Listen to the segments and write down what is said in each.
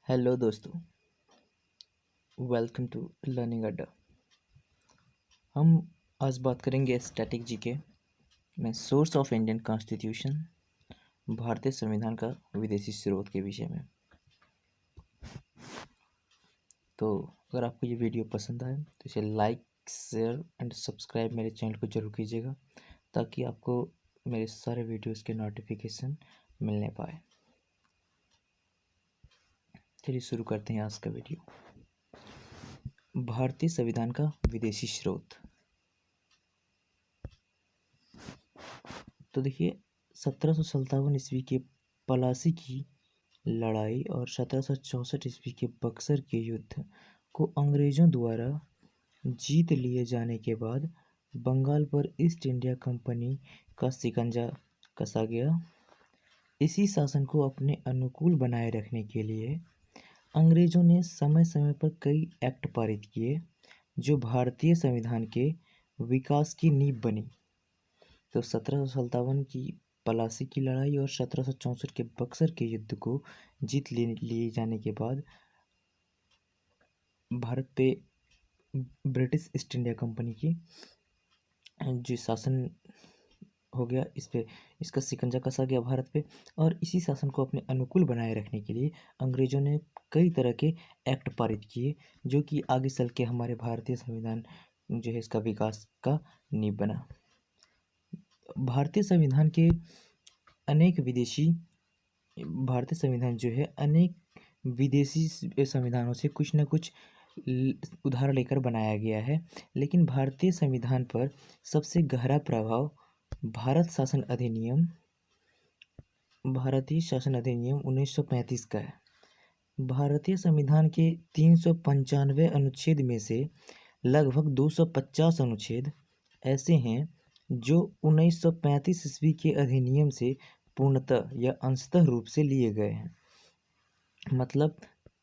Hello दोस्तों, welcome to learning अड्डा। हम आज बात करेंगे स्टैटिक जीके में सोर्स ऑफ इंडियन कॉन्स्टिट्यूशन, भारतीय संविधान का विदेशी स्रोत के विषय में। तो अगर आपको ये वीडियो पसंद आए तो इसे लाइक, शेयर एंड सब्सक्राइब मेरे चैनल को जरूर कीजिएगा ताकि आपको मेरे सारे वीडियोस के नोटिफिकेशन मिलने पाए। चलिए शुरू करते हैं आज का वीडियो। भारतीय संविधान का विदेशी स्रोत। तो देखिए, 1757 ईस्वी के पलासी की लड़ाई और 1764 ईस्वी के बक्सर के युद्ध को अंग्रेजों द्वारा जीत लिए जाने के बाद बंगाल पर ईस्ट इंडिया कंपनी का शिकंजा कसा गया। इसी शासन को अपने अनुकूल बनाए रखने के लिए अंग्रेजों ने समय समय पर कई एक्ट पारित किए जो भारतीय संविधान के विकास की नींव बनी। तो 1757 की पलासी की लड़ाई और 1764 के बक्सर के युद्ध को जीत लिए जाने के बाद भारत पे ब्रिटिश ईस्ट इंडिया कंपनी की जो शासन हो गया, इस पे इसका शिकंजा कसा गया भारत पे। और इसी शासन को अपने अनुकूल बनाए रखने के लिए अंग्रेजों ने कई तरह के एक्ट पारित किए जो कि आगे चल के हमारे भारतीय संविधान जो है इसका विकास का नींव बना। भारतीय संविधान के अनेक विदेशी भारतीय संविधान जो है अनेक विदेशी संविधानों से कुछ न कुछ उधार लेकर बनाया गया है, लेकिन भारतीय संविधान पर सबसे गहरा प्रभाव भारतीय शासन अधिनियम 1935 का है। भारतीय संविधान के 395 अनुच्छेद में से लगभग 250 अनुच्छेद ऐसे हैं जो 1935 ईस्वी के अधिनियम से पूर्णतः या अंशतः रूप से लिए गए हैं। मतलब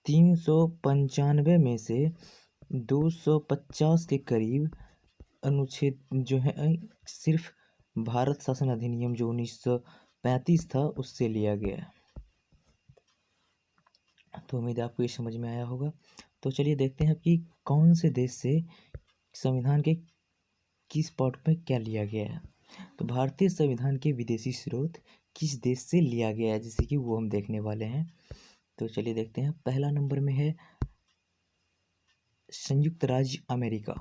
395 में से 250 के करीब अनुच्छेद जो है सिर्फ भारत शासन अधिनियम जो 1935 था उससे लिया गया है। तो उम्मीद है आपको ये समझ में आया होगा। तो चलिए देखते हैं कि कौन से देश से संविधान के किस पार्ट में क्या लिया गया है। तो भारतीय संविधान के विदेशी स्रोत किस देश से लिया गया है, जैसे कि वो हम देखने वाले हैं। तो चलिए देखते हैं। पहला नंबर में है संयुक्त राज्य अमेरिका।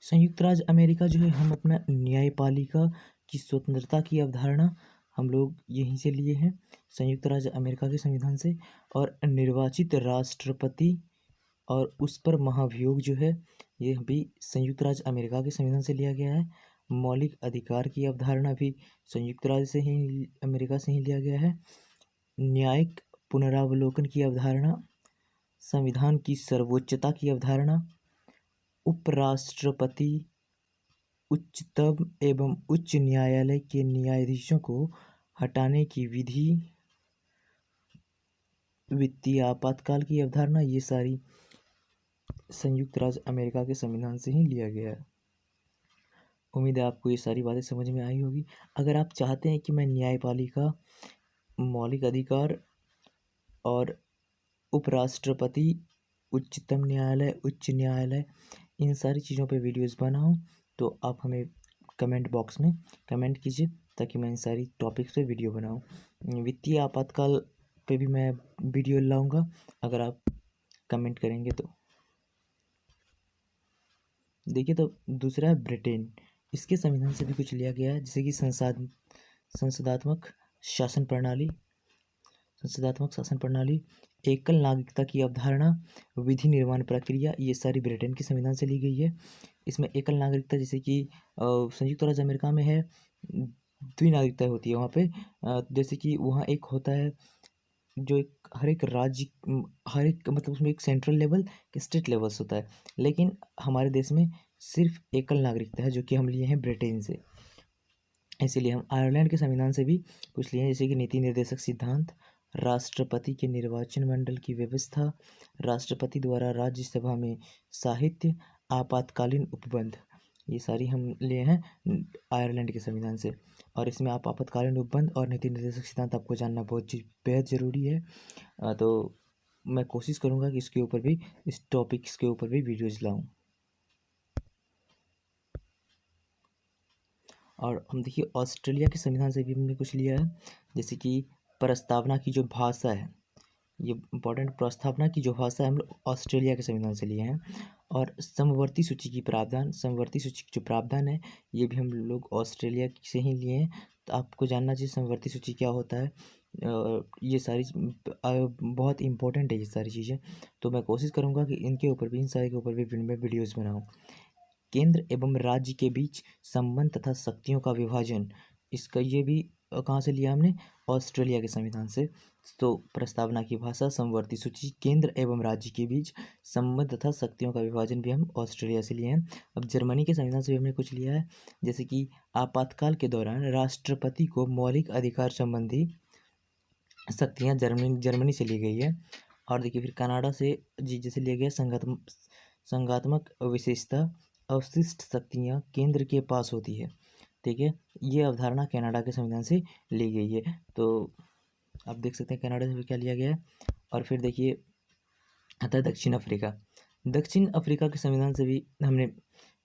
संयुक्त राज्य अमेरिका जो है, हम अपना न्यायपालिका की स्वतंत्रता की अवधारणा हम लोग यहीं से लिए हैं, संयुक्त राज्य अमेरिका के संविधान से। और निर्वाचित राष्ट्रपति और उस पर महाभियोग जो है ये भी संयुक्त राज्य अमेरिका के संविधान से लिया गया है। मौलिक अधिकार की अवधारणा भी संयुक्त राज्य से ही अमेरिका से ही लिया गया है। न्यायिक पुनरावलोकन की अवधारणा, संविधान की सर्वोच्चता की अवधारणा, उपराष्ट्रपति, उच्चतम एवं उच्च न्यायालय के न्यायाधीशों को हटाने की विधि, वित्तीय आपातकाल की अवधारणा, ये सारी संयुक्त राज्य अमेरिका के संविधान से ही लिया गया है। उम्मीद है आपको ये सारी बातें समझ में आई होगी। अगर आप चाहते हैं कि मैं न्यायपालिका, मौलिक अधिकार और उपराष्ट्रपति, उच्चतम न्यायालय, उच्च न्यायालय, इन सारी चीज़ों पे वीडियोस बनाऊं तो आप हमें कमेंट बॉक्स में कमेंट कीजिए ताकि मैं इन सारी टॉपिक्स पे वीडियो बनाऊं। वित्तीय आपातकाल पे भी मैं वीडियो लाऊंगा अगर आप कमेंट करेंगे तो। देखिए, तो दूसरा है ब्रिटेन। इसके संविधान से भी कुछ लिया गया है, जैसे कि संसदात्मक शासन प्रणाली, एकल नागरिकता की अवधारणा, विधि निर्माण प्रक्रिया, ये सारी ब्रिटेन के संविधान से ली गई है। इसमें एकल नागरिकता जैसे कि संयुक्त राज्य अमेरिका में है द्विनागरिकता होती है वहाँ पे। जैसे कि वहाँ एक होता है जो एक हर एक राज्य हर एक मतलब उसमें एक सेंट्रल लेवल, स्टेट लेवल्स होता है, लेकिन हमारे देश में सिर्फ एकल नागरिकता है जो कि हम लिए हैं ब्रिटेन से। इसीलिए हम आयरलैंड के संविधान से भी कुछ लिए हैं, जैसे कि नीति निर्देशक सिद्धांत, राष्ट्रपति के निर्वाचन मंडल की व्यवस्था, राष्ट्रपति द्वारा राज्यसभा में साहित्य, आपातकालीन उपबंध, ये सारी हम लिए हैं आयरलैंड के संविधान से। और इसमें आप आपातकालीन उपबंध और नीति निर्देशक सिद्धांत आपको जानना बहुत बेहद ज़रूरी है। तो मैं कोशिश करूँगा कि इसके ऊपर भी, इस टॉपिक्स के ऊपर भी वीडियोज़ लाऊँ। और हम देखिए ऑस्ट्रेलिया के संविधान से भी हमने कुछ लिया है, जैसे कि प्रस्तावना की जो भाषा है, ये इम्पोर्टेंट, प्रस्तावना की जो भाषा है हम लोग ऑस्ट्रेलिया के संविधान से लिए हैं। और समवर्ती सूची की प्रावधान, समवर्ती सूची की जो प्रावधान है ये भी हम लोग ऑस्ट्रेलिया से ही लिए हैं। तो आपको जानना चाहिए समवर्ती सूची क्या होता है। ये सारी बहुत इम्पोर्टेंट है ये सारी चीज़ें। तो मैं कोशिश करूँगा कि इनके ऊपर भी, इन सारे के ऊपर भी मैं वीडियोज़ बनाऊँ। केंद्र एवं राज्य के बीच संबंध तथा शक्तियों का विभाजन, इसका ये भी कहाँ से लिया हमने, ऑस्ट्रेलिया के संविधान से। तो प्रस्तावना की भाषा, समवर्ती सूची, केंद्र एवं राज्य के बीच संबंध तथा शक्तियों का विभाजन भी हम ऑस्ट्रेलिया से लिए हैं। अब जर्मनी के संविधान से भी हमने कुछ लिया है, जैसे कि आपातकाल के दौरान राष्ट्रपति को मौलिक अधिकार संबंधी शक्तियाँ जर्मनी से ली गई है। और देखिए फिर कनाडा से जैसे लिया गया संघात्मक विशेषता, अवशिष्ट शक्तियाँ केंद्र के पास होती है। ठीक है, ये अवधारणा कनाडा के संविधान से ली गई है। तो आप देख सकते हैं कनाडा से क्या लिया गया है। और फिर देखिए आता है दक्षिण अफ्रीका। दक्षिण अफ्रीका के संविधान से भी हमने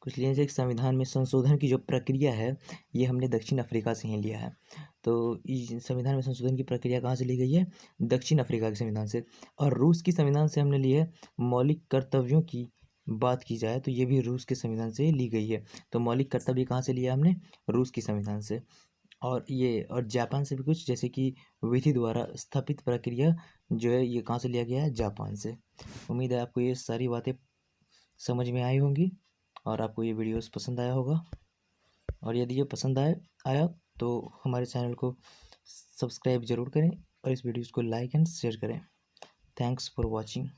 कुछ लिया है। संविधान में संशोधन की जो प्रक्रिया है ये हमने दक्षिण अफ्रीका से ही लिया है। तो इस संविधान में संशोधन की प्रक्रिया कहाँ से ली गई है, दक्षिण अफ्रीका के संविधान से। और रूस की संविधान से हमने लिया है। मौलिक कर्तव्यों की बात की जाए तो ये भी रूस के संविधान से ली गई है। तो मौलिक कर्तव्य कहाँ से लिया हमने, रूस की संविधान से। और जापान से भी कुछ, जैसे कि विधि द्वारा स्थापित प्रक्रिया जो है ये कहाँ से लिया गया है, जापान से। उम्मीद है आपको ये सारी बातें समझ में आई होंगी और आपको ये वीडियोस पसंद आया होगा। और यदि ये पसंद आया तो हमारे चैनल को सब्सक्राइब ज़रूर करें और इस वीडियोस को लाइक एंड शेयर करें। Thanks for watching.